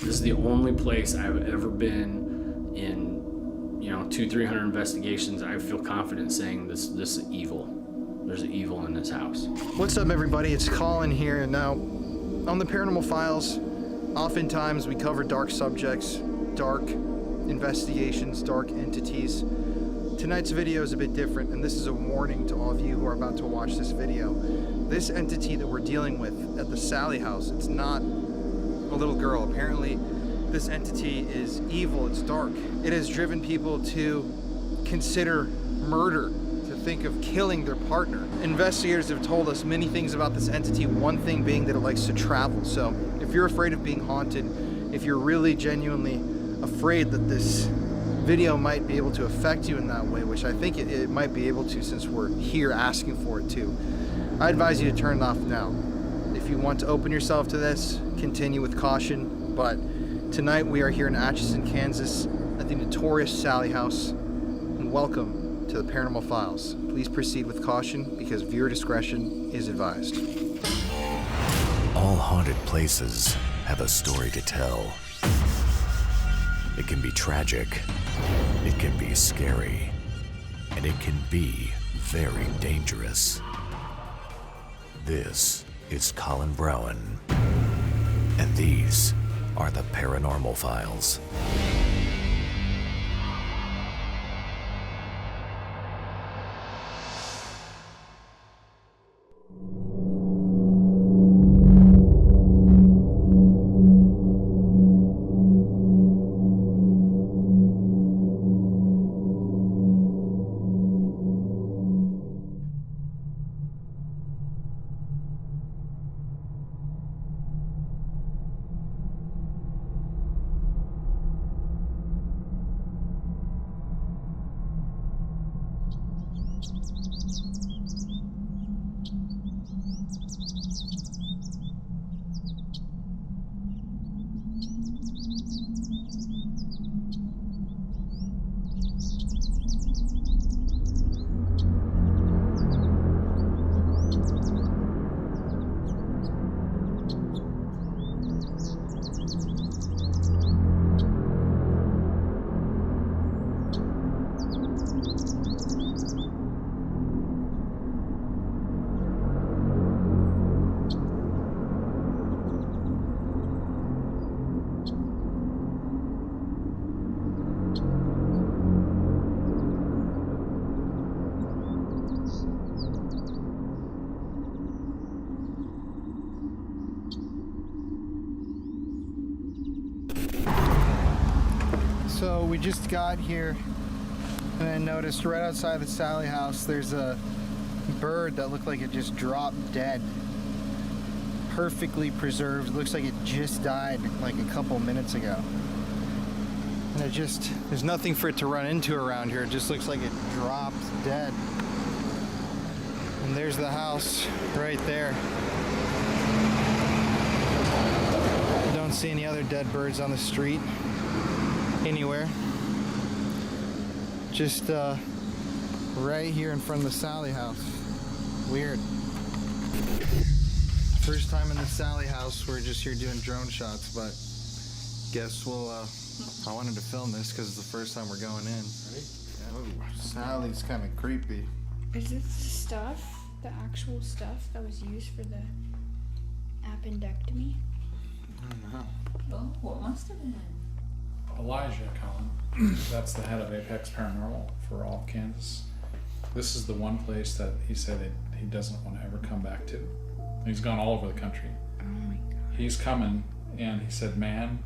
This is the only place I've ever been in, 200-300 investigations. I feel confident saying this is evil. There's an evil in this house. What's up, everybody? It's Colin here. And now, on the Paranormal Files, oftentimes we cover dark subjects, dark investigations, dark entities. Tonight's video is a bit different, and this is a warning to all of you who are about to watch this video. This entity that we're dealing with at the Sallie House, it's not a little girl. Apparently, this entity is evil, it's dark. It has driven people to consider murder, to think of killing their partner. Investigators have told us many things about this entity, one thing being that it likes to travel. So if you're afraid of being haunted, if you're really genuinely afraid that this video might be able to affect you in that way, which I think it might be able to since we're here asking for it to, I advise you to turn it off now. If you want to open yourself to this, continue with caution. But tonight we are here in Atchison, Kansas at the notorious Sallie House, and welcome to the Paranormal Files. Please proceed with caution because viewer discretion is advised. All haunted places have a story to tell. It can be tragic, it can be scary, and it can be very dangerous. This is Colin Browen, and these are the Paranormal Files. So we just got here and I noticed right outside the Sallie House there's a bird that looked like it just dropped dead. Perfectly preserved. It looks like it just died like a couple minutes ago. And there's nothing for it to run into around here. It just looks like it dropped dead. And there's the house right there. Don't see any other dead birds on the street anywhere. Just right here in front of the Sallie House. Weird. First time in the Sallie House. We're just here doing drone shots, but guess we'll I wanted to film this because it's the first time we're going in. Ready? Oh, Sallie's kind of creepy. Is it the stuff, the actual stuff that was used for the appendectomy? I don't know. Oh, what must have been? Elijah, Colin. That's the head of Apex Paranormal for all of Kansas. This is the one place that he said that he doesn't want to ever come back to. He's gone all over the country. Oh my God. He's coming, and he said, man,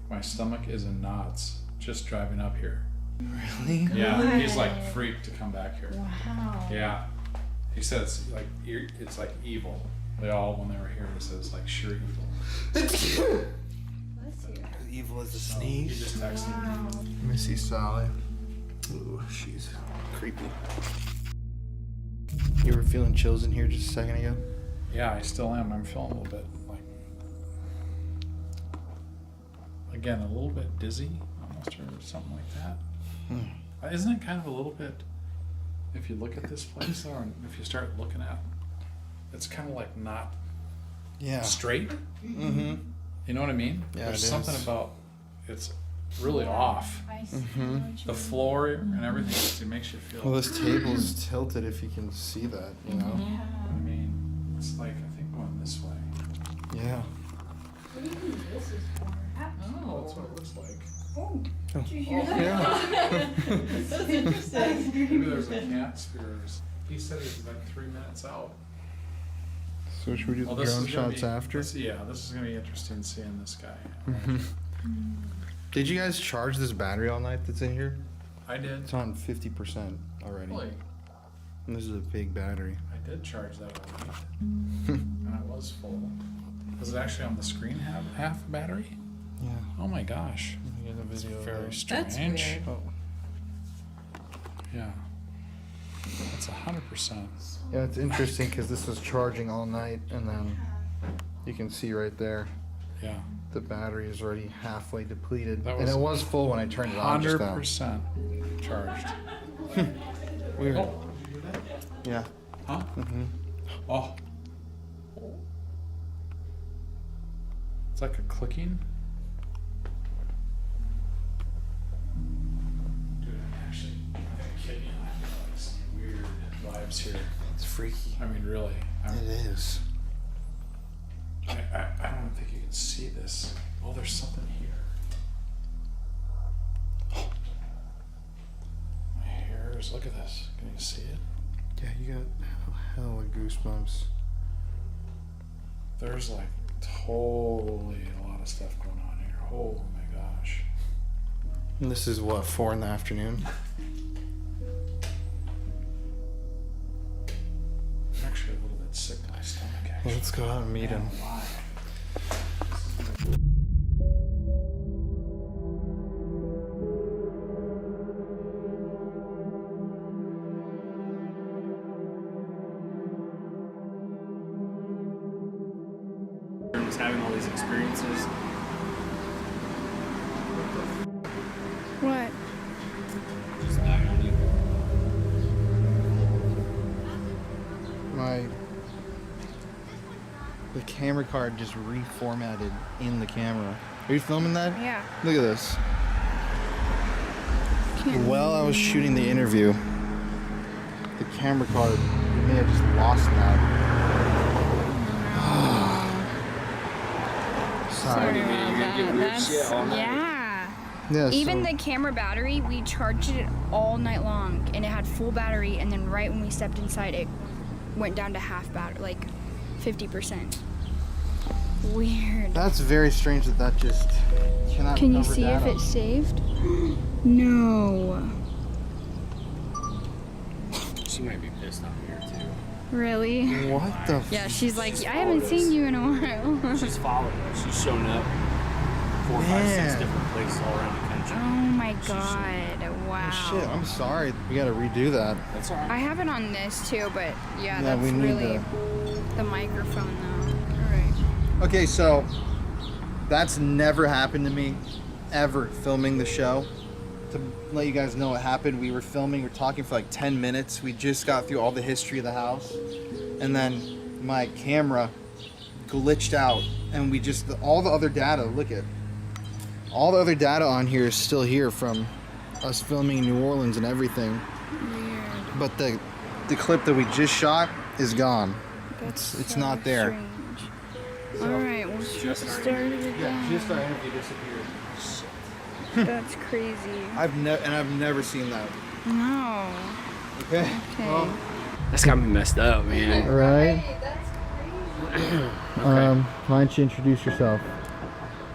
my stomach is in knots just driving up here. Really? Yeah, he's like freaked to come back here. Wow. Yeah. He said it's like evil. They all, when they were here, he said it's like sheer evil. Bless you. Evil as a So sneeze. he just texted me. Wow. Let me see Sallie. Ooh, she's creepy. You were feeling chills in here just a second ago? Yeah, I still am. I'm feeling a little bit like, again, a little bit dizzy almost, or something like that. Isn't it kind of a little bit, if you look at this place though, and if you start looking at, it's kind of like not Yeah. straight. Mm-hmm. You know what I mean? Yeah, There's it something is. about it's really off. I see Mm-hmm. what you The mean. floor and everything, it makes you feel. Well, this table's tilted if you can see that, you know? Yeah. I mean, it's like, I think going this way. Yeah. What do you think this is for? Oh, that's what it looks like. Oh, did you hear Oh, that? yeah. That's interesting. Maybe there's a cat spears. He said he's like 3 minutes out. So should we do Well, the this drone is gonna shots be- after? Yeah, this is gonna be interesting seeing this guy. Did you guys charge this battery all night that's in here? I did. It's on 50% already. Really? And this is a big battery. I did charge that all night. And I was full. Was it actually on the screen half battery? Yeah. Oh my gosh. Let me get a video of Very that. strange. That's weird. Oh. Yeah. That's 100%. Yeah, it's interesting because this was charging all night, and then you can see right there Yeah. the battery is already halfway depleted. That And was it was full when I turned it on just now. 100% charged. Weird. Oh, did you hear that? Yeah. Huh? Mm-hmm. Oh. It's like a clicking. Dude, actually, I'm not kidding you. I feel like some weird vibes here. It's freaky. I mean, really. It is. I don't think you can see this. Oh, there's something here. My hairs. Look at this. Can you see it? Yeah, you got hella goosebumps. There's like totally a lot of stuff going on here. Oh my gosh. And this is what, 4 in the afternoon? I'm actually a little bit sick to my stomach, Well, actually. let's go out and meet him. Why? Was having all these experiences. What? Just back on you. The camera card just reformatted in the camera. Are you filming that? Yeah. Look at this. Can't While I was shooting the interview, the camera card, you may have just lost that. Sorry. Yeah. Yeah, Even so- the camera battery, we charged it all night long, and it had full battery. And then right when we stepped inside, it went down to half battery, like 50%. Weird. That's very strange that just cannot Can you recover see if data. it's saved? No. She might be pissed off here too. Really? What the? Yeah, she's like, I haven't seen you in a while. She's following us. She's shown up 4, 5, 6 Man. different places all around the country. Oh my god. Wow. Shit, I'm sorry. We gotta redo that. That's all right. I have it on this too, but yeah, Yeah, that's we need really the microphone though. Alright. Okay, so that's never happened to me ever filming the show. To let you guys know what happened, we were filming, we were talking for like 10 minutes. We just got through all the history of the house. And then my camera glitched out and we just, all the other data, look at, all the other data on here is still here from us filming in New Orleans and everything. Weird. But the clip that we just shot is gone. That's It's so not there. strange. Alright, we'll just start it again. just our interview disappeared. That's crazy. I've never seen that. No. Okay. Okay. That's got me messed up, man. Right. Okay. Why don't you introduce yourself?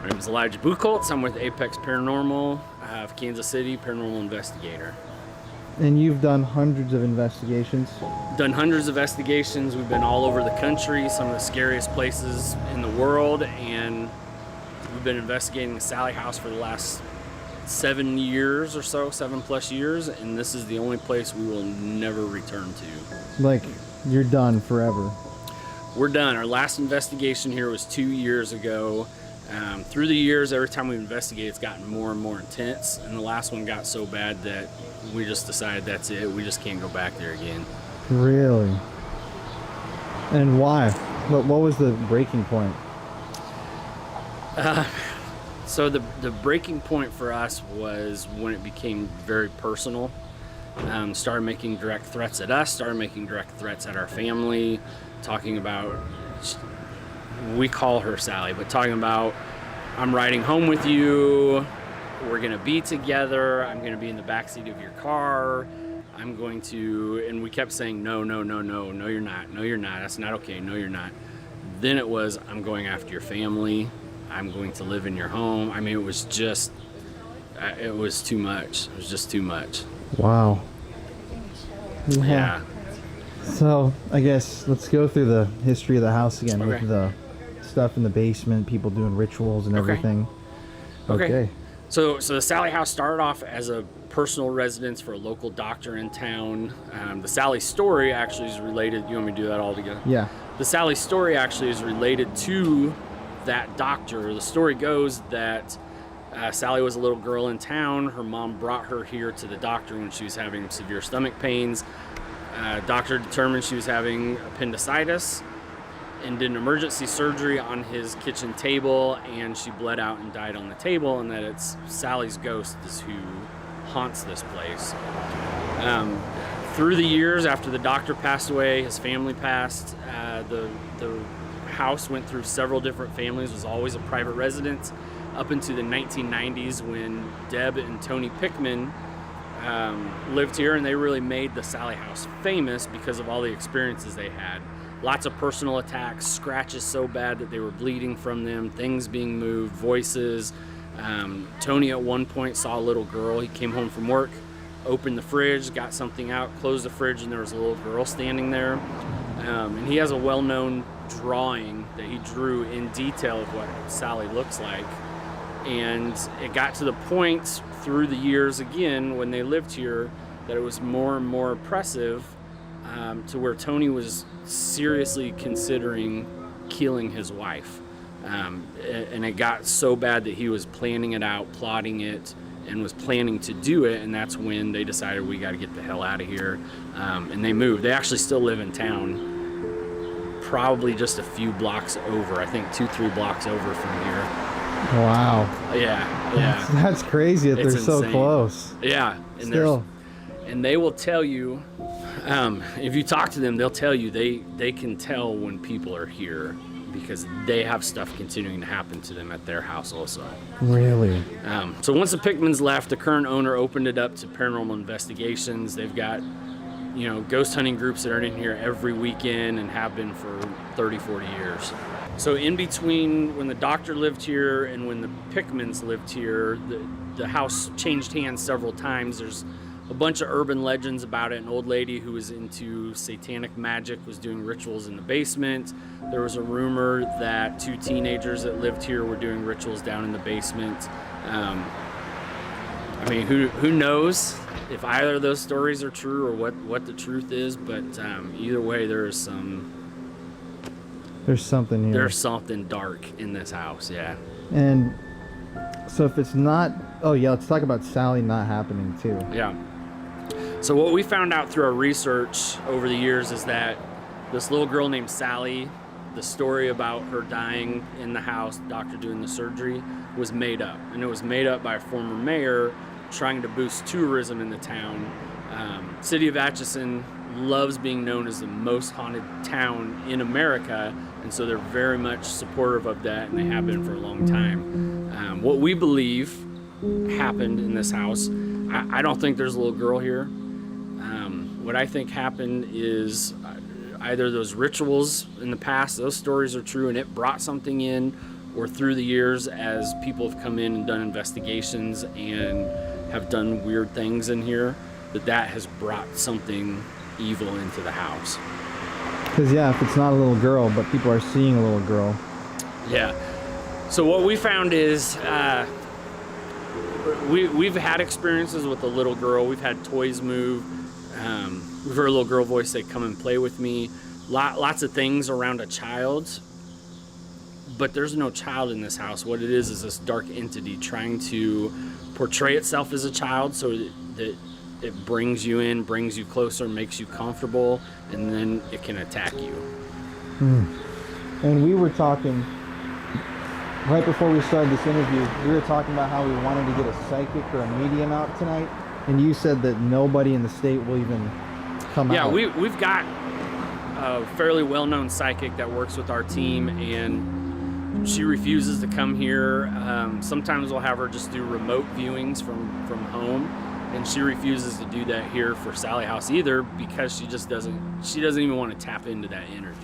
My name is Elijah Buchholz. I'm with Apex Paranormal out of Kansas City, paranormal investigator. And you've done hundreds of investigations. Done hundreds of investigations. We've been all over the country, some of the scariest places in the world, and we've been investigating the Sallie House for the last 7 years or so, 7+ years, and this is the only place we will never return to. Like, you're done forever. We're done. Our last investigation here was 2 years ago. Through the years, every time we investigate, it's gotten more and more intense, and the last one got so bad that we just decided that's it. We just can't go back there again. Really? And why? What was the breaking point? So the breaking point for us was when it became very personal. Started making direct threats at us, started making direct threats at our family, talking about, we call her Sally, but talking about, I'm riding home with you, we're gonna be together, I'm gonna be in the backseat of your car, I'm going to, and we kept saying, no, you're not, that's not okay, no, you're not. Then it was, I'm going after your family, I'm going to live in your home. I mean, it was just, it was too much. It was just too much. Wow. Yeah. So I guess let's go through the history of the house again, Okay. with the stuff in the basement, people doing rituals and everything. Okay. So the Sallie House started off as a personal residence for a local doctor in town. The Sallie story actually is related. You want me to do that all together? Yeah. The Sallie story actually is related to that doctor. The story goes that Sally was a little girl in town. Her mom brought her here to the doctor when she was having severe stomach pains. Doctor determined she was having appendicitis and did an emergency surgery on his kitchen table, and she bled out and died on the table, and that it's Sally's ghost is who haunts this place. Through the years, after the doctor passed away, his family passed, the house went through several different families, was always a private residence up into the 1990s when Deb and Tony Pickman lived here, and they really made the Sallie House famous because of all the experiences they had. Lots of personal attacks, scratches so bad that they were bleeding from them, things being moved, voices. Tony at one point saw a little girl. He came home from work, opened the fridge, got something out, closed the fridge, and there was a little girl standing there. And he has a well-known drawing that he drew in detail of what Sally looks like. And it got to the point through the years again when they lived here that it was more and more oppressive, to where Tony was seriously considering killing his wife. And it got so bad that he was planning it out, plotting it, and was planning to do it, and that's when they decided we got to get the hell out of here, and they moved. They actually still live in town, probably just a few blocks over, I think 2-3 blocks over from here. Wow. Yeah. That's crazy that It's they're so insane. close. Yeah, and Still. and they will tell you, if you talk to them, they'll tell you they can tell when people are here because they have stuff continuing to happen to them at their house also. Really? So once the Pickmans left, the current owner opened it up to paranormal investigations. They've got, ghost hunting groups that are in here every weekend and have been for 30, 40 years. So in between when the doctor lived here and when the Pickmans lived here, the house changed hands several times. There's a bunch of urban legends about it. An old lady who was into satanic magic was doing rituals in the basement. There was a rumor that 2 teenagers that lived here were doing rituals down in the basement. I mean, who knows if either of those stories are true or what the truth is, but either way, there's something here. There's something dark in this house, yeah. And so if it's not, let's talk about Sally not happening too. Yeah. So what we found out through our research over the years is that this little girl named Sally, the story about her dying in the house, doctor doing the surgery, was made up. And it was made up by a former mayor trying to boost tourism in the town. City of Atchison loves being known as the most haunted town in America, and so they're very much supportive of that, and they have been for a long time. What we believe happened in this house, I don't think there's a little girl here. What I think happened is either those rituals in the past, those stories are true and it brought something in, or through the years as people have come in and done investigations and have done weird things in here, that has brought something evil into the house. Because if it's not a little girl, but people are seeing a little girl. Yeah. So what we found is we've had experiences with a little girl. We've had toys move. We've heard a little girl voice say, "Come and play with me." Lots of things around a child, but there's no child in this house. What it is this dark entity trying to portray itself as a child so that it brings you in, brings you closer, makes you comfortable, and then it can attack you. And we were talking Right before we started this interview, we were talking about how we wanted to get a psychic or a medium out tonight, and you said that nobody in the state will even come out. Yeah, we've got a fairly well-known psychic that works with our team, and she refuses to come here. Sometimes we'll have her just do remote viewings from home, and she refuses to do that here for Sallie House either, because she doesn't even want to tap into that energy.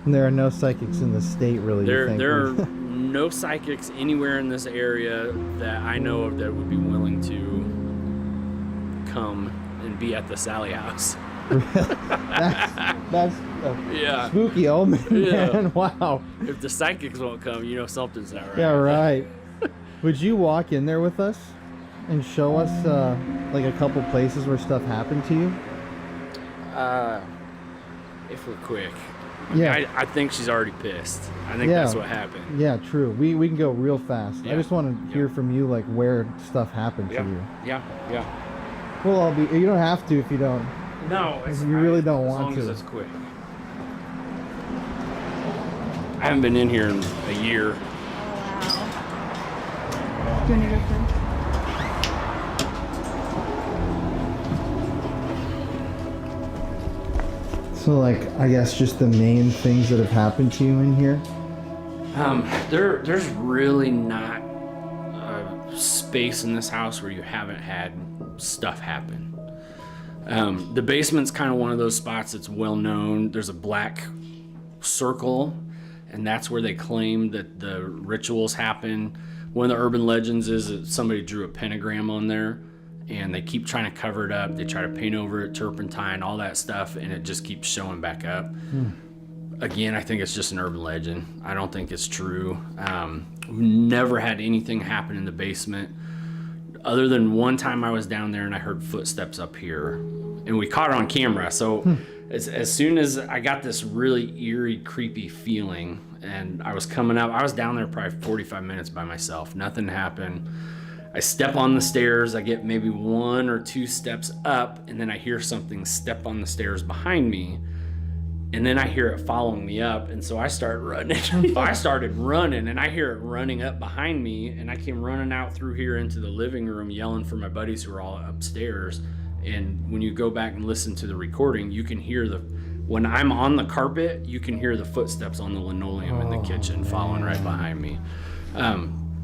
And there are no psychics in the state, really. There are no psychics anywhere in this area that I know of that would be willing to come and be at the Sallie House. that's a spooky omen, man. Wow. If the psychics won't come, you know something's not right. Yeah, right. Would you walk in there with us and show us like a couple places where stuff happened to you? If we're quick. Yeah. I think she's already pissed. I think that's what happened. Yeah, true. We can go real fast. Yeah. I just want to hear from you, like, where stuff happened to you. Yeah. Well, you don't have to if you don't. No, If you really don't want as long to. as it's quick. I haven't been in here in a year. Oh, wow. Do you want to go first? So, like, I guess just the main things that have happened to you in here? There's really not a space in this house where you haven't had stuff happen. The basement's kind of one of those spots that's well known. There's a black circle, and that's where they claim that the rituals happen. One of the urban legends is that somebody drew a pentagram on there, and they keep trying to cover it up. They try to paint over it, turpentine, all that stuff, and it just keeps showing back up. Again, I think it's just an urban legend. I don't think it's true. We've never had anything happen in the basement, other than one time I was down there and I heard footsteps up here, and we caught it on camera. So as soon as I got this really eerie, creepy feeling, and I was coming up, I was down there probably 45 minutes by myself. Nothing happened. I step on the stairs, I get maybe 1 or 2 steps up, and then I hear something step on the stairs behind me, and then I hear it following me up, and so I start running. I started running, and I hear it running up behind me, and I came running out through here into the living room yelling for my buddies who are all upstairs. And when you go back and listen to the recording, you can hear when I'm on the carpet, you can hear the footsteps on the linoleum in the kitchen following right behind me.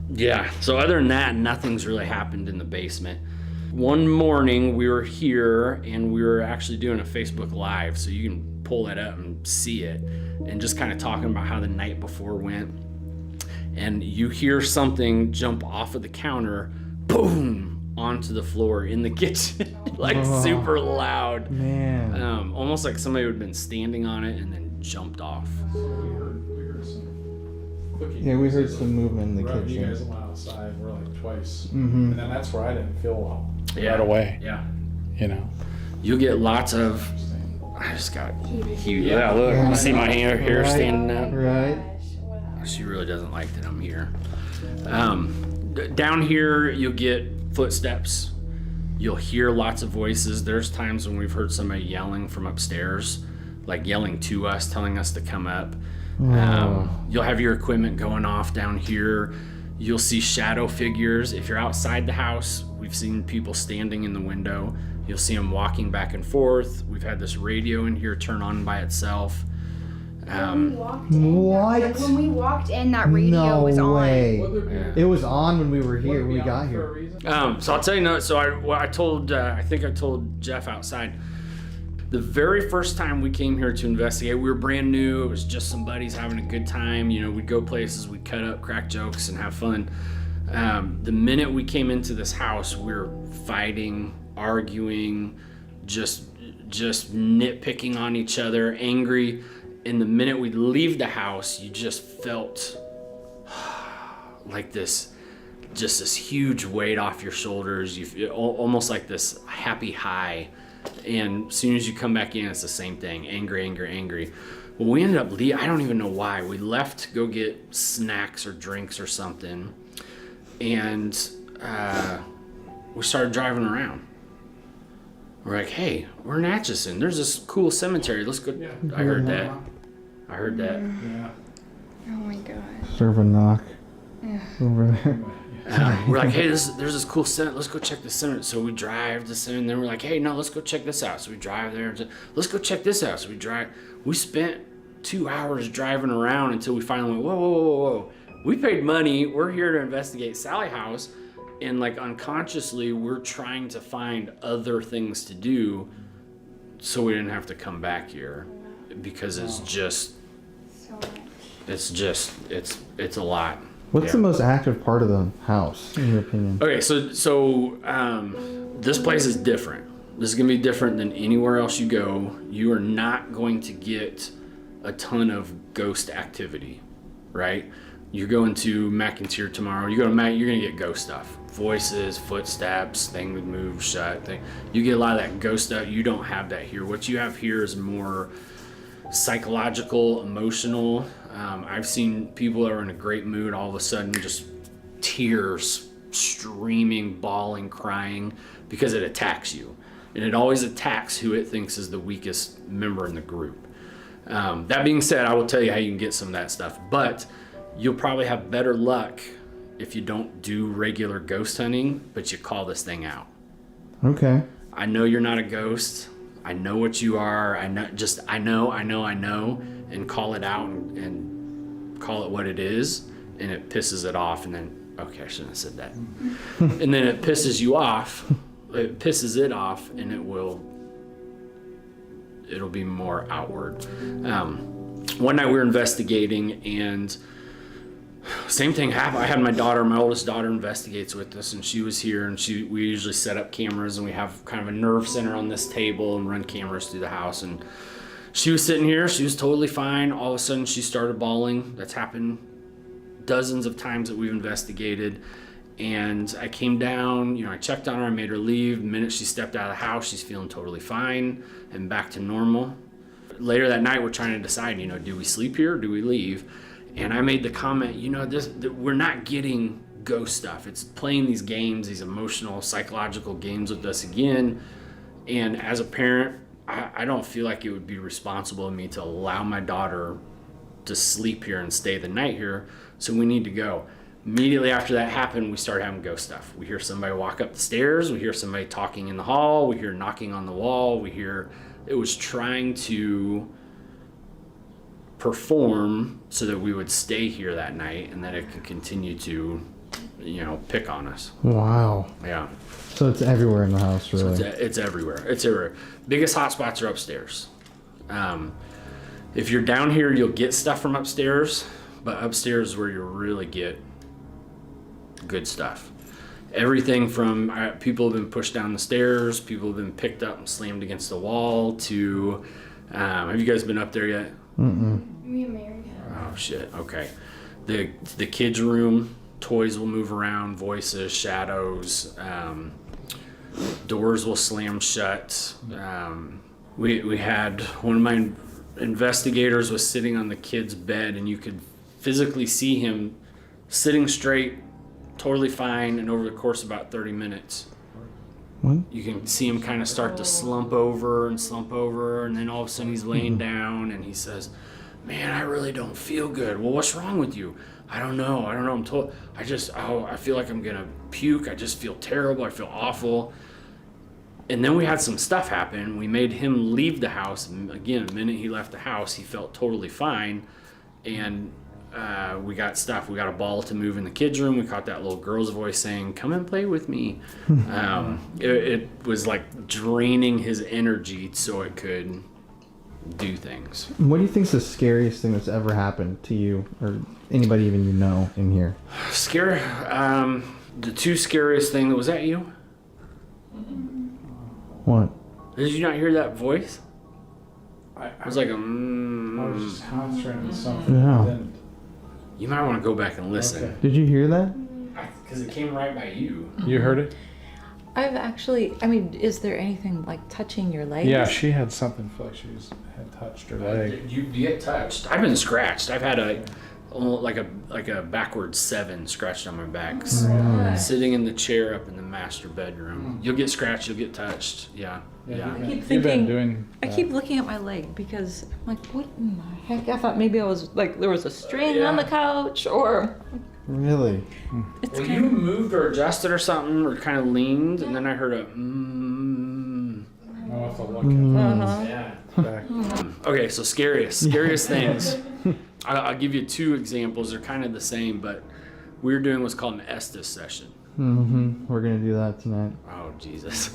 Yeah, so other than that, nothing's really happened in the basement. One morning we were here and we were actually doing a Facebook Live, so you can pull that up and see it, and just kind of talking about how the night before went. And you hear something jump off of the counter, boom, onto the floor in the kitchen, like super loud. Man. Almost like somebody would have been standing on it and then jumped off. We heard some cooking. Yeah, we heard some movement in the kitchen. You guys went outside, we're like twice. Mm-hmm. And then that's where I didn't feel well. Yeah. Right away. Yeah. You know. You get lots of. I just got huge. Yeah, look. Yeah. You see my hair Right. standing up? Right. She really doesn't like that I'm here. Down here, you'll get footsteps. You'll hear lots of voices. There's times when we've heard somebody yelling from upstairs, like yelling to us, telling us to come up. You'll have your equipment going off down here. You'll see shadow figures. If you're outside the house, we've seen people standing in the window. You'll see them walking back and forth. We've had this radio in here turn on by itself. What? Like when we walked in, that radio was on. No way. Yeah. It was on when we were here, when we got here. So I'll tell you, I told Jeff outside, the very first time we came here to investigate, we were brand new. It was just some buddies having a good time. You know, we'd go places, we'd cut up, crack jokes, and have fun. The minute we came into this house, we were fighting, arguing, just nitpicking on each other, angry. And the minute we'd leave the house, you just felt like this huge weight off your shoulders. You feel almost like this happy high. And as soon as you come back in, it's the same thing. Angry. Well, we ended up I don't even know why. We left to go get snacks or drinks or something. And we started driving around. We're like, hey, we're in Atchison. There's this cool cemetery. Let's go. Yeah. I heard that. Yeah. Oh my gosh. Serve a knock. over there. We're like, hey, there's this cool center. Let's go check the center. So we drive to the center, and then we're like, hey, no, let's go check this out. So we drive there. Let's go check this out. So we drive. We spent 2 hours driving around until we finally went, whoa, whoa, whoa, whoa. We paid money. We're here to investigate Sallie House. And like unconsciously, we're trying to find other things to do so we didn't have to come back here, because it's just, it's a lot. What's the most active part of the house, in your opinion? Okay, so this place is different. This is gonna be different than anywhere else you go. You are not going to get a ton of ghost activity, right? You're going to McIntyre tomorrow. You go to Mac, you're gonna get ghost stuff. Voices, footsteps, thing would move shut. You get a lot of that ghost stuff. You don't have that here. What you have here is more psychological, emotional. I've seen people that are in a great mood, all of a sudden just tears, streaming, bawling, crying, because it attacks you. And it always attacks who it thinks is the weakest member in the group. That being said, I will tell you how you can get some of that stuff, but you'll probably have better luck if you don't do regular ghost hunting, but you call this thing out. Okay. I know you're not a ghost. I know what you are. I know, and call it out and call it what it is, and it pisses it off. And then, okay, I shouldn't have said that. And then it pisses you off. It pisses it off, and it'll be more outward. One night we were investigating, and same thing happened. I had my oldest daughter investigates with us, and she was here, and we usually set up cameras, and we have kind of a nerve center on this table and run cameras through the house. And she was sitting here, she was totally fine. All of a sudden she started bawling. That's happened dozens of times that we've investigated. And I came down, I checked on her, I made her leave. The minute she stepped out of the house, she's feeling totally fine and back to normal. Later that night, we're trying to decide, do we sleep here or do we leave? And I made the comment, we're not getting ghost stuff. It's playing these games, these emotional, psychological games with us again. And as a parent, I don't feel like it would be responsible of me to allow my daughter to sleep here and stay the night here. So we need to go. Immediately after that happened, we started having ghost stuff. We hear somebody walk up the stairs. We hear somebody talking in the hall. We hear knocking on the wall. It was trying to perform so that we would stay here that night and that it could continue to, pick on us. Wow. Yeah. So it's everywhere in the house, really. So it's everywhere. It's everywhere. Biggest hot spots are upstairs. If you're down here, you'll get stuff from upstairs, but upstairs is where you really get good stuff. Everything from people have been pushed down the stairs, people have been picked up and slammed against the wall, to have you guys been up there yet? Me and Mary. Oh shit. Okay. The kids' room, toys will move around, voices, shadows, doors will slam shut. We had one of my investigators was sitting on the kid's bed, and you could physically see him sitting straight, totally fine, and over the course of about 30 minutes, you can see him kind of start to slump over, and then all of a sudden he's laying down, and he says, "Man, I really don't feel good." "Well, what's wrong with you?" I don't know. I'm told, I feel like I'm gonna puke. I just feel terrible. I feel awful. And then we had some stuff happen. We made him leave the house. Again, the minute he left the house, he felt totally fine. And we got stuff. We got a ball to move in the kids' room. We caught that little girl's voice saying, "Come and play with me." It was like draining his energy so it could do things. What do you think is the scariest thing that's ever happened to you or anybody even in here? Scary. The two scariest thing, was that you? What? Did you not hear that voice? I It was like a. I was just concentrating on something. Yeah. Then, You might want to go back and listen. Okay. Did you hear that? Because it came right by you. you heard it? I've actually, is there anything like touching your legs? Yeah, she had something feel like she had touched her leg. You get touched. I've been scratched. I've had like a backwards 7 scratched on my back. Sitting in the chair up in the master bedroom. You'll get scratched. You'll get touched. Yeah. Yeah. I keep You've been thinking, doing I keep looking at my leg because I'm like, what in the heck? I thought maybe I was like, there was a string Yeah. on the couch or. Really? It's Well, kind you of, moved or adjusted or something, or kind of leaned, and then I heard a I'll have to look at Yeah. back. Okay, so scariest things. I'll give you 2 examples. They're kind of the same, but we were doing what's called an Estes session. Mm-hmm. We're gonna do that tonight. Oh, Jesus.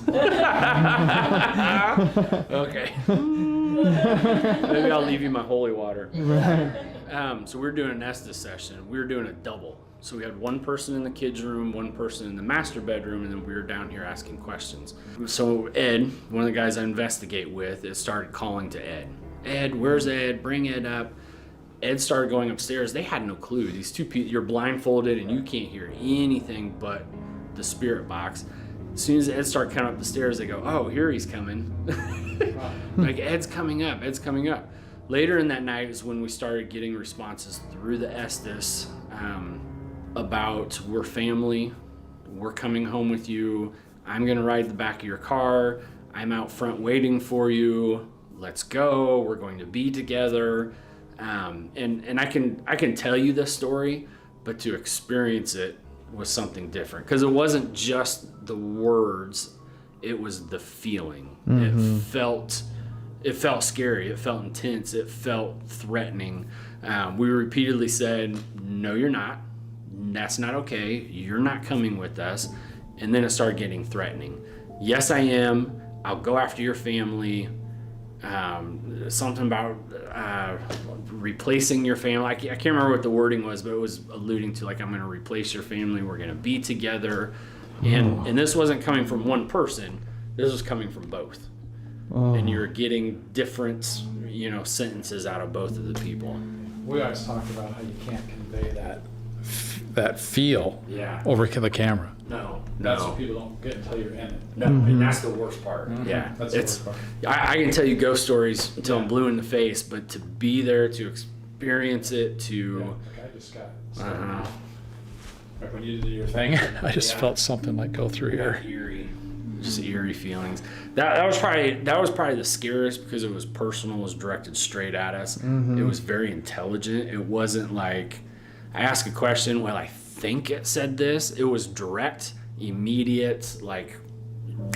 Okay. Maybe I'll leave you my holy water. So we were doing an Estes session. We were doing a double. So we had one person in the kids' room, one person in the master bedroom, and then we were down here asking questions. So Ed, one of the guys I investigate with, it started calling to Ed. Ed, where's Ed? Bring Ed up. Ed started going upstairs. They had no clue. These 2 people, you're blindfolded and you can't hear anything but the spirit box. As soon as Ed started coming up the stairs, they go, oh, here he's coming. Like, Ed's coming up, Ed's coming up. Later in that night is when we started getting responses through the Estes about, we're family, we're coming home with you, I'm gonna ride the back of your car, I'm out front waiting for you, let's go, we're going to be together. And I can tell you this story, but to experience it was something different, because it wasn't just the words, it was the feeling. It felt scary, it felt intense, it felt threatening. We repeatedly said, no, you're not, that's not okay, you're not coming with us. And then it started getting threatening. Yes, I am, I'll go after your family. Something about replacing your family. I can't remember what the wording was, but it was alluding to, like, I'm going to replace your family. We're going to be together. And this wasn't coming from one person. This was coming from both. And you're getting different, sentences out of both of the people. We always talk about how you can't convey that feel over the camera. No. That's what people don't get until you're in it. No, and that's the worst part. Yeah, That's the worst part. I can tell you ghost stories until I'm blue in the face, but to be there, to experience it, to Like I just got like when you did your thing, I just felt something like go through here. eerie feelings. That was probably the scariest, because it was personal, it was directed straight at us. It was very intelligent. It wasn't like I asked a question, well, I think it said this. It was direct, immediate, like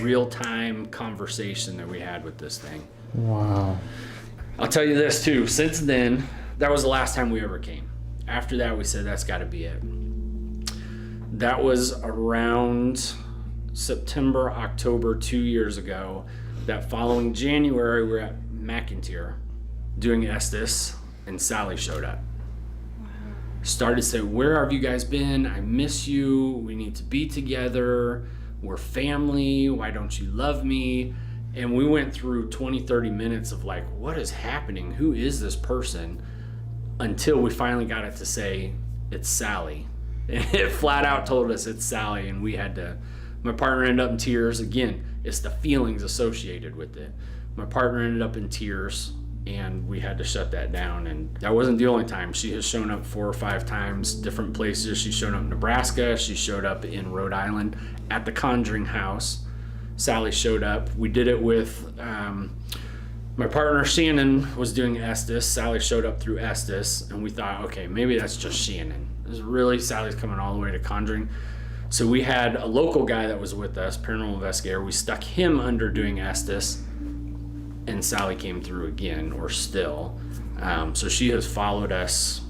real-time conversation that we had with this thing. Wow. I'll tell you this too, since then, that was the last time we ever came. After that, we said that's got to be it. That was around September, October 2 years ago. That following January, we were at McIntyre doing Estes, and Sallie showed up. Started to say, where have you guys been? I miss you. We need to be together. We're family. Why don't you love me? And we went through 20, 30 minutes of like, what is happening? Who is this person? Until we finally got it to say, it's Sallie. And it flat out told us it's Sallie. And we had to, my partner ended up in tears. Again, it's the feelings associated with it. My partner ended up in tears, and we had to shut that down. And that wasn't the only time. She has shown up 4 or 5 times, different places. She's shown up in Nebraska. She showed up in Rhode Island at the Conjuring House. Sallie showed up. We did it with my partner Shannon was doing Estes. Sallie showed up through Estes, and we thought, okay, maybe that's just Shannon. It was really Sallie's coming all the way to Conjuring. So we had a local guy that was with us, paranormal investigator. We stuck him under doing Estes, and Sallie came through again, or still. So she has followed us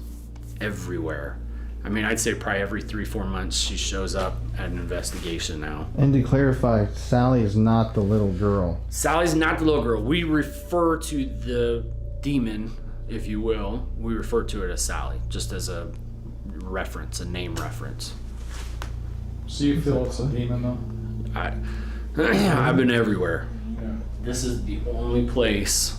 everywhere. I mean, I'd say probably every 3-4 months she shows up at an investigation now. And to clarify, Sallie is not the little girl. Sallie's not the little girl. We refer to the demon, if you will, we refer to it as Sallie, just as a reference, a name reference. So you feel it's a demon though? I've been everywhere. Yeah. This is the only place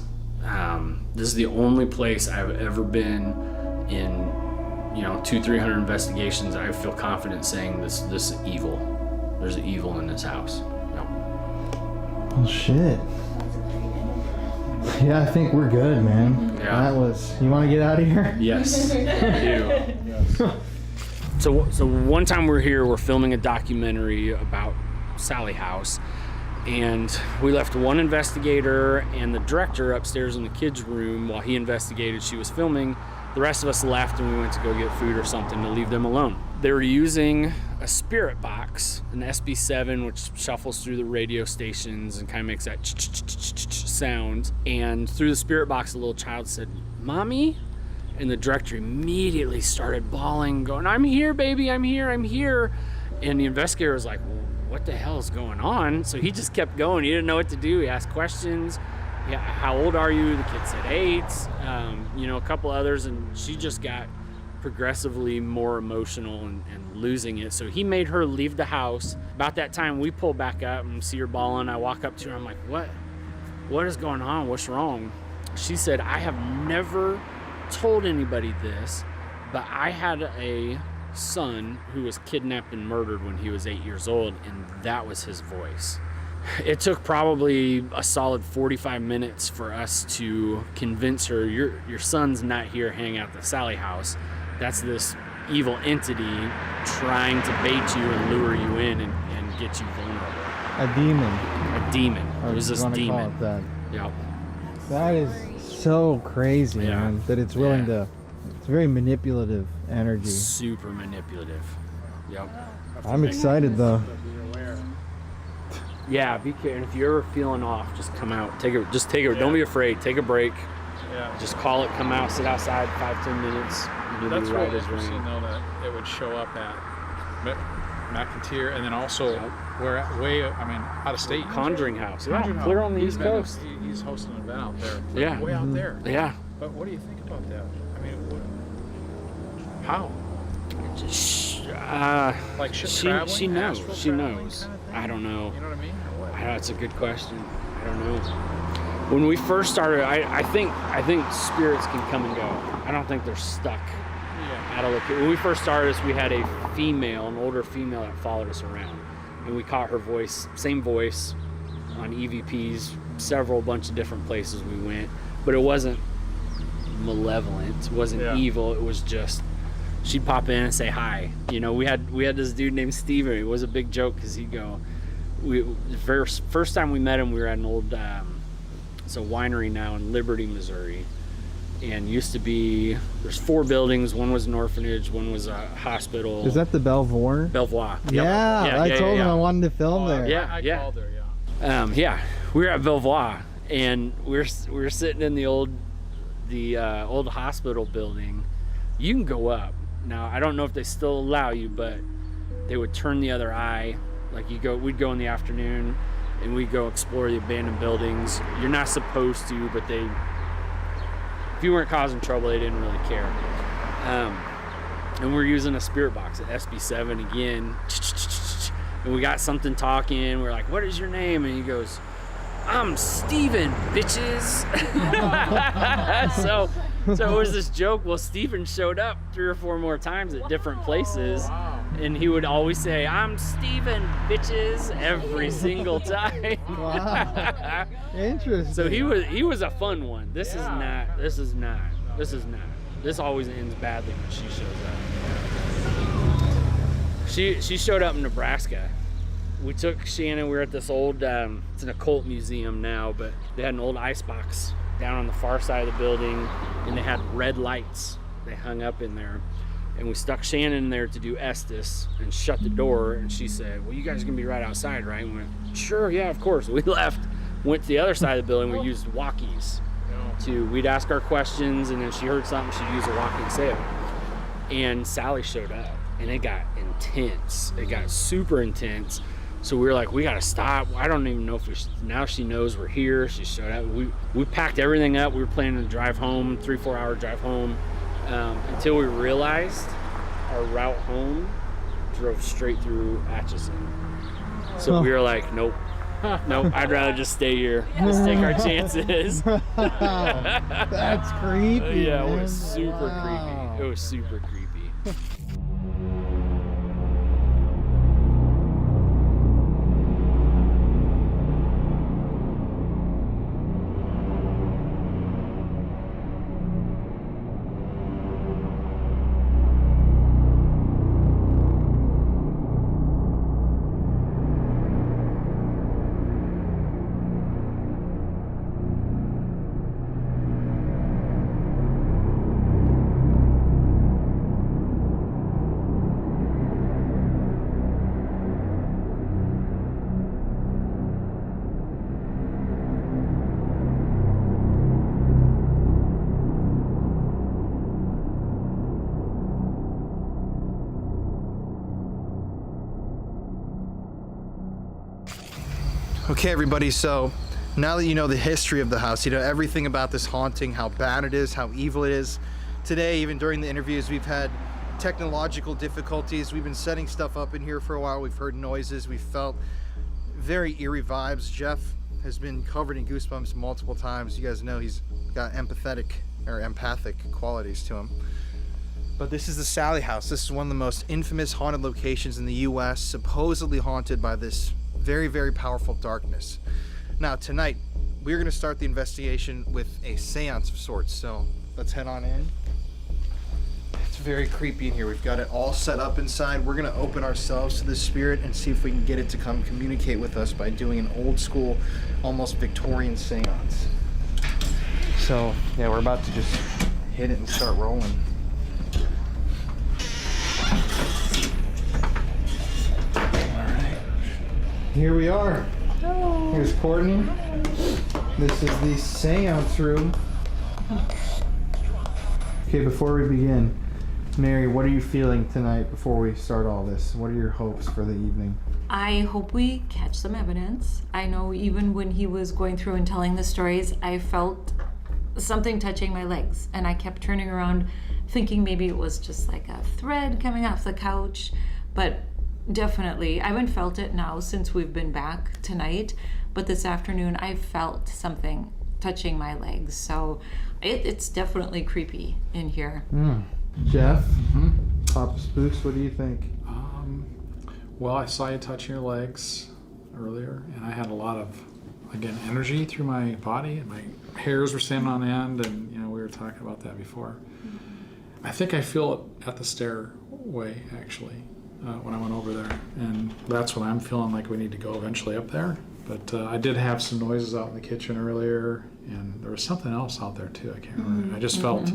I've ever been in, 200-300 investigations. I feel confident saying this is evil. There's evil in this house. Yep. Oh shit. Yeah, I think we're good, man. Yeah. You want to get out of here? Yes, I do. So one time we're here, we're filming a documentary about Sallie House, and we left one investigator and the director upstairs in the kids' room while he investigated. She was filming, The rest of us left and we went to go get food or something to leave them alone. They were using a spirit box, an SB7, which shuffles through the radio stations and kind of makes that sound. And through the spirit box, a little child said, "Mommy?" And the director immediately started bawling, going, "I'm here, baby, I'm here, I'm here." And the investigator was like, "Well, what the hell is going on?" So he just kept going. He didn't know what to do. He asked questions. "Yeah, how old are you?" The kid said 8. A couple others, and she just got progressively more emotional and losing it. So he made her leave the house. About that time, we pull back up and see her bawling. I walk up to her. I'm like, what is going on? What's wrong? She said, "I have never told anybody this, but I had a son who was kidnapped and murdered when he was 8 years old, and that was his voice." It took probably a solid 45 minutes for us to convince her, your son's not here hanging out at the Sallie House. That's this evil entity trying to bait you and lure you in and get you vulnerable. A demon. A demon. It was this demon. Call it that. Yep. That is so crazy, Yeah. man. That it's willing to. It's very manipulative energy. Super manipulative. Yep. I'm excited though. Yeah, be careful. And if you're ever feeling off, just come out. Take it. Don't be afraid. Take a break. Yeah. Just call it. Come out. Sit outside 5-10 minutes. You'll That's be right really as rain. interesting, though, that it would show up at McIntyre, and then also we're out of state. Conjuring House. Conjuring Yeah, House. clear on the He's East been- Coast. He's hosting an event out there. Yeah. Way out there. Yeah. But what do you think about that? I mean, how? Like ship traveling? She knows. Astral She traveling knows. kind of thing? I don't know. You know what I mean? Or what? I know it's a good question. I don't know. When we first started, I think spirits can come and go. I don't think they're stuck Yeah. at a location. When we first started this, we had a female, an older female that followed us around, and we caught her voice, same voice, on EVPs, bunch of different places we went, but it wasn't malevolent, it wasn't evil. It was just she'd pop in and say hi. We had this dude named Steven. It was a big joke because he'd go. The first time we met him, we were at an old, it's a winery now in Liberty, Missouri, and used to be. There's 4 buildings. One was an orphanage. One was a hospital. Is that the Belvoir? Belvoir? Yep. Yeah, I told him I wanted to film there. Yeah, I yeah. called her, We were at Belvoir, and we were sitting in the old hospital building. You can go up now. I don't know if they still allow you, but they would turn the other eye. Like we'd go in the afternoon, and we'd go explore the abandoned buildings. You're not supposed to, but if you weren't causing trouble, they didn't really care. And we're using a spirit box at SB7 again. And we got something talking. We're like, "What is your name?" And he goes, "I'm Steven, bitches." So it was this joke. Well, Steven showed up 3 or 4 more times at different places. And he would always say, "I'm Steven, bitches," every single time. Wow. Interesting. So he was a fun one. This is not. This always ends badly when she shows up. She showed up in Nebraska. We took Shannon. We were at this old. It's an occult museum now, but they had an old ice box down on the far side of the building, and they had red lights they hung up in there. And we stuck Shannon in there to do Estes and shut the door. And she said, "Well, you guys are gonna be right outside, right?" And we went, "Sure, yeah, of course." We left, went to the other side of the building. We used walkies we'd ask our questions, and then she heard something, she'd use a walkie and say it. And Sallie showed up, and it got intense. It got super intense. So we were like, we gotta stop. I don't even know if now she knows we're here. She showed up. We packed everything up. We were planning to drive home, 3-4 hour drive home. Until we realized our route home drove straight through Atchison. So we were like, nope, I'd rather just stay here. Let's take our chances. That's creepy. Yeah, it man. was super Wow. creepy. It was super creepy. Okay, everybody, so now that you know the history of the house, you know everything about this haunting, how bad it is, how evil it is. Today, even during the interviews, we've had technological difficulties. We've been setting stuff up in here for a while. We've heard noises. We've felt very eerie vibes. Jeff has been covered in goosebumps multiple times. You guys know he's got empathic qualities to him. But this is the Sallie House. This is one of the most infamous haunted locations in the US, supposedly haunted by this very, very powerful darkness. Now tonight, we're gonna start the investigation with a seance of sorts. So let's head on in. It's very creepy in here. We've got it all set up inside. We're gonna open ourselves to this spirit and see if we can get it to come communicate with us by doing an old school, almost Victorian seance. So yeah, we're about to just hit it and start rolling. Here we are. Oh. Here's Courtney. This is the seance room. Okay, before we begin, Mary, what are you feeling tonight before we start all this? What are your hopes for the evening? I hope we catch some evidence. I know even when he was going through and telling the stories, I felt something touching my legs, and I kept turning around thinking maybe it was just like a thread coming off the couch, but definitely, I haven't felt it now since we've been back tonight, but this afternoon I felt something touching my legs, so it's definitely creepy in here. Jeff, Papa Spooks, what do you think? Well, I saw you touching your legs earlier, and I had a lot of, again, energy through my body, and my hairs were standing on end, and you know, we were talking about that before. I think I feel it at the stairway, actually. When I went over there, and that's when I'm feeling like we need to go eventually up there. But I did have some noises out in the kitchen earlier, and there was something else out there too. I can't remember. I just felt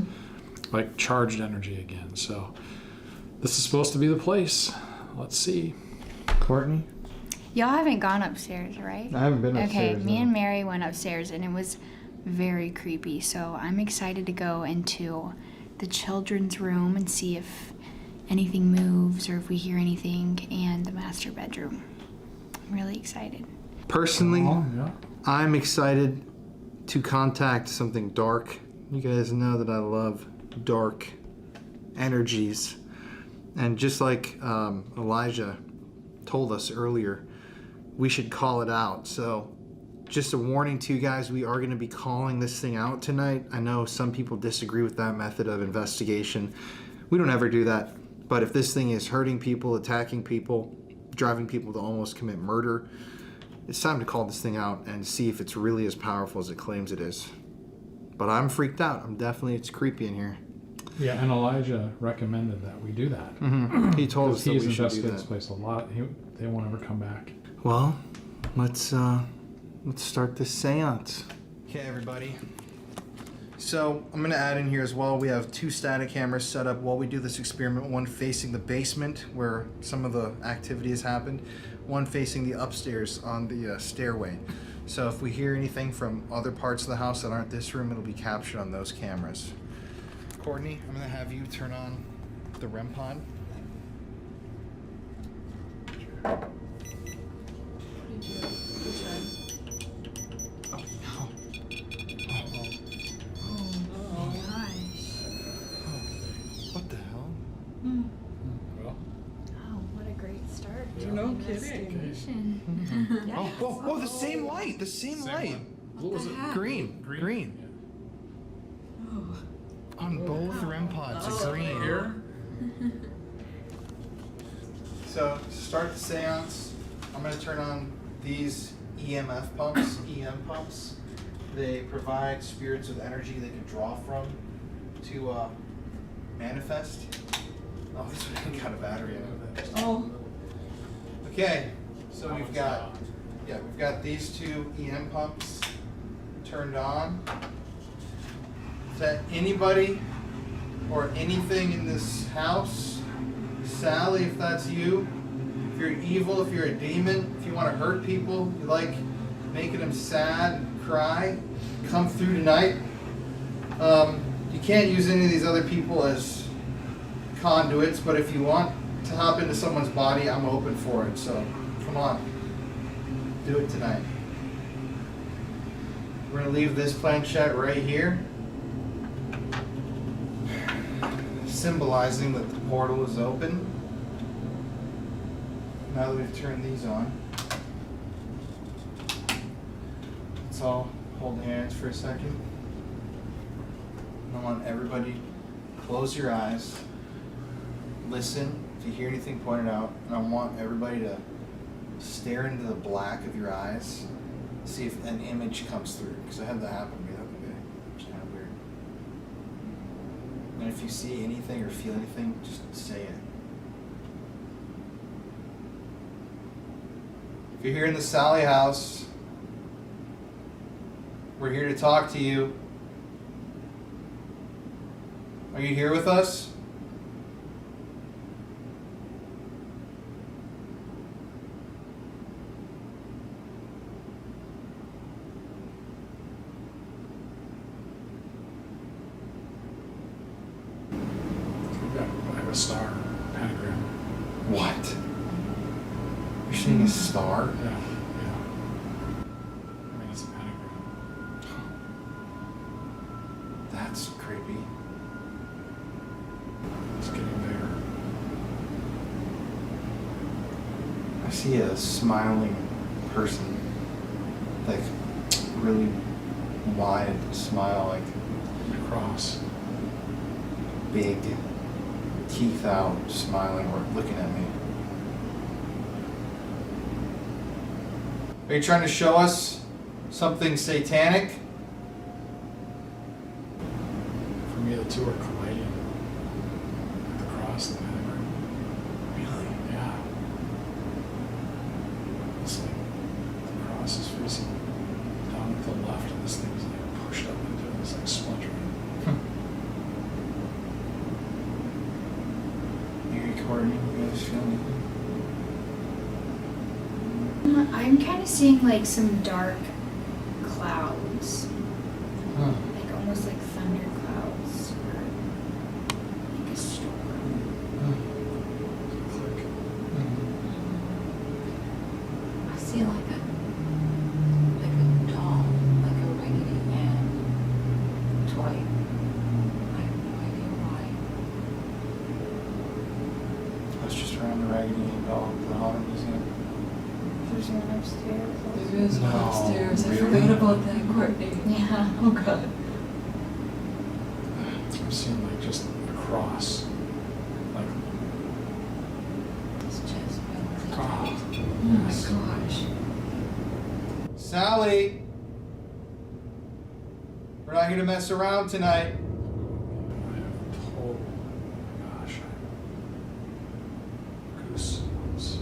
like charged energy again. So this is supposed to be the place. Let's see. Courtney? Y'all haven't gone upstairs, right? I haven't been Okay, upstairs. me and Mary went upstairs and it was very creepy. So I'm excited to go into the children's room and see if anything moves or if we hear anything, and the master bedroom. I'm really excited. Personally, Yeah. I'm excited to contact something dark. You guys know that I love dark energies. And just like Elijah told us earlier, we should call it out. So just a warning to you guys, we are going to be calling this thing out tonight. I know some people disagree with that method of investigation. We don't ever do that. But if this thing is hurting people, attacking people, driving people to almost commit murder, it's time to call this thing out and see if it's really as powerful as it claims it is. But I'm freaked out. It's creepy in here. Yeah, and Elijah recommended that we do that. He told us that He's we should do investigated this that. place a lot. They won't ever come back. Well, let's start this seance. Okay, everybody. So I'm gonna add in here as well, we have 2 static cameras set up while we do this experiment, one facing the basement where some of the activity has happened, one facing the upstairs on the stairway. So if we hear anything from other parts of the house that aren't this room, it'll be captured on those cameras. Courtney, I'm gonna have you turn on the REM pod. What the hell? Well, Oh, what a great start. No kidding. Oh, the same light, light. what was it? Green. On both REM pods, it's green. Here? So, to start the seance, I'm going to turn on these EMF pumps, EM pumps. They provide spirits with energy they can draw from to manifest. Oh, this one got a battery in it. Oh. Okay, so we've got these 2 EM pumps turned on. Is that anybody or anything in this house? Sallie, if that's you, if you're evil, if you're a demon, if you want to hurt people, you like making them sad and cry, come through tonight. You can't use any of these other people as conduits, but if you want to hop into someone's body, I'm open for it. So come on, do it tonight. We're gonna leave this planchette right here, symbolizing that the portal is open. Now that we've turned these on, let's all hold hands for a second. I want everybody to close your eyes, listen. If you hear anything, point it out. And I want everybody to stare into the black of your eyes, see if an image comes through. Because I had that happen to me the other day. It's kind of weird. And if you see anything or feel anything, just say it. If you're here in the Sallie House, we're here to talk to you. Are you here with us? I have a star, pentagram. What? You're seeing a star? Yeah, yeah. I mean, it's a pentagram. That's creepy. It's getting bigger. I see a smiling person, like really wide smile, like Cross. big teeth out, smiling or looking at me. Are you trying to show us something satanic? For me, the two are colliding. The cross and the pentagram. Really? Yeah. It's like the cross is facing down to the left, and this thing is like pushed up into this like splintering. You recording? You guys feel anything? I'm kind of seeing like some dark clouds, Huh. like almost like thunder clouds, or like a storm. Click. I see like a doll, like a Raggedy Ann toy. I have no idea why. I was just around the Raggedy Ann doll at the Haunted Museum. There's one upstairs. There is one No, upstairs. I really? forgot about that, Courtney. Yeah. Oh God. I'm seeing like just a cross. Like, It's just really oh, Oh my gosh. Sally! We're not here to mess around tonight. I have total, oh my gosh, goosebumps.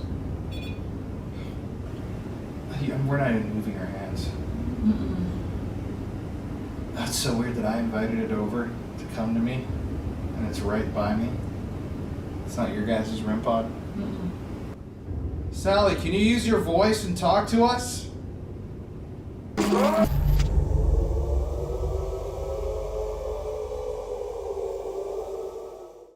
We're not even moving our hands. Mm-mm. That's so weird that I invited it over to come to me, and it's right by me. It's not your guys' REM pod. Mm-mm. Sally, can you use your voice and talk to us? Oh